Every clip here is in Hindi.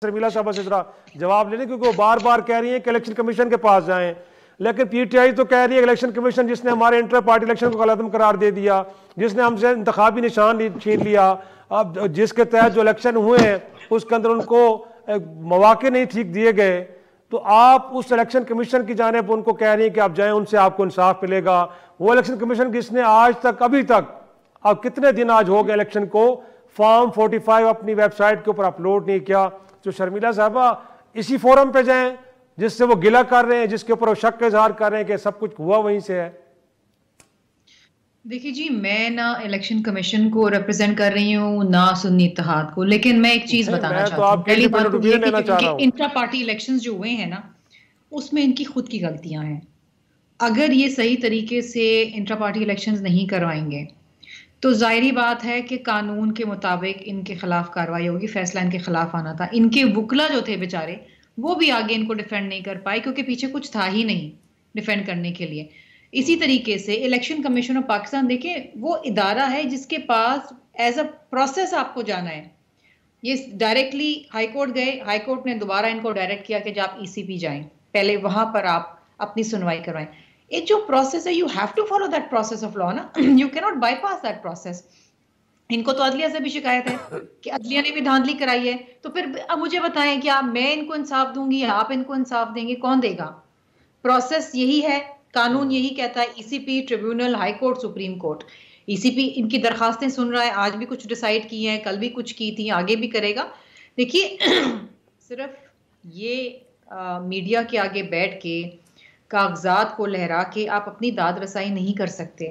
शर्मिला साहब से जरा जवाब लेने, क्योंकि वो बार बार कह रही हैं कि इलेक्शन कमीशन के पास जाएं, लेकिन पीटीआई तो कह रही है इलेक्शन कमीशन जिसने हमारे इंटर पार्टी इलेक्शन को गलतम करार दे दिया, जिसने हमसे इंतखाबी निशान छीन लिया, अब जिसके तहत जो इलेक्शन हुए हैं उसके अंदर उनको मौके नहीं ठीक दिए गए, तो आप उस इलेक्शन कमीशन की जानिब उनको कह रही हैं कि आप जाएं, उनसे आपको इंसाफ मिलेगा। वो इलेक्शन कमीशन जिसने आज तक अभी तक अब कितने दिन आज हो गए इलेक्शन को फॉर्म 45 अपनी वेबसाइट के ऊपर अपलोड नहीं किया। तो शर्मिला साहबा इसी फोरम पे जाएं जिससे वो गिला कर रहे हैं, जिसके ऊपर वो शक का इजहार कर रहे हैं कि सब कुछ हुआ वहीं से है। देखिए जी, मैं ना इलेक्शन कमीशन को रिप्रेजेंट कर रही हूँ ना सुन्नी इत्तेहाद को, लेकिन मैं एक चीज बताना चाहती हूँ। पहली बात तो ये कि इंट्रा पार्टी इलेक्शंस जो हुए हैं ना, उसमें इनकी खुद की गलतियां हैं। अगर ये सही तरीके से इंट्रा पार्टी इलेक्शंस नहीं करवाएंगे तो जाहिर बात है कि कानून के मुताबिक इनके खिलाफ कार्रवाई होगी। फैसला इनके खिलाफ आना था। इनके वुकला जो थे बेचारे, वो भी आगे इनको डिफेंड नहीं कर पाए क्योंकि पीछे कुछ था ही नहीं डिफेंड करने के लिए। इसी तरीके से इलेक्शन कमीशन ऑफ पाकिस्तान, देखें, वो इदारा है जिसके पास एज अ प्रोसेस आपको जाना है। ये डायरेक्टली हाईकोर्ट गए, हाईकोर्ट ने दोबारा इनको डायरेक्ट किया कि जब आप ईसीपी जाएं, पहले वहां पर आप अपनी सुनवाई करवाएं। एक जो प्रोसेस है, you have to follow that process of law ना, you can not bypass that process. इनको तो अदलिया से भी शिकायत है कि अदलिया ने भी धांधली कराई है, तो फिर अब मुझे बताएं कि आप, मैं इनको इंसाफ दूंगी या आप इनको इंसाफ देंगे, कौन देगा? प्रोसेस यही है, कानून यही कहता है। ECP, tribunal, high court, supreme court. ECP इनकी दरखास्तें सुन रहा है, आज भी कुछ डिसाइड की हैं, कल भी कुछ की थी, आगे भी करेगा। देखिए सिर्फ ये मीडिया के आगे बैठ के कागजात को लहरा के आप अपनी दाद रसाई नहीं कर सकते।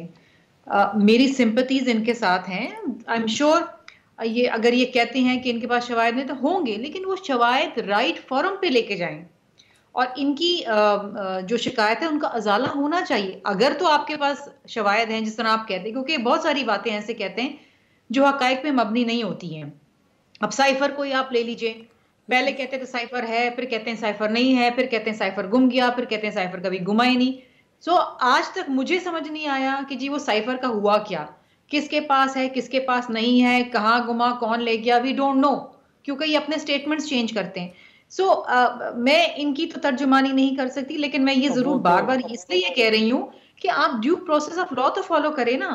मेरी सिंपथीज इनके साथ हैं। आई एम श्योर ये अगर ये कहते हैं कि इनके पास शवायद नहीं तो होंगे, लेकिन वो शवायद राइट फोरम पे लेके जाएं और इनकी जो शिकायत है उनका अजाला होना चाहिए। अगर तो आपके पास शवायद हैं जिस तरह आप कहते हैं, क्योंकि बहुत सारी बातें ऐसे कहते हैं जो हकायक पे मबनी नहीं होती हैं। अब साइफर को ही आप ले लीजिए, पहले कहते थे साइफर है, फिर कहते हैं साइफर नहीं है, फिर कहते हैं साइफर गुम गया, फिर कहते हैं साइफर कभी गुमा ही नहीं। सो आज तक मुझे समझ नहीं आया कि जी वो साइफर का हुआ क्या, किसके पास है, किसके पास नहीं है, कहाँ गुमा, कौन ले गया, वी डोंट नो, क्योंकि ये अपने स्टेटमेंट्स चेंज करते हैं। सो मैं इनकी तो तर्जुमानी नहीं कर सकती, लेकिन मैं ये जरूर बार बार इसलिए ये कह रही हूँ कि आप ड्यू प्रोसेस ऑफ लॉ तो फॉलो करें ना।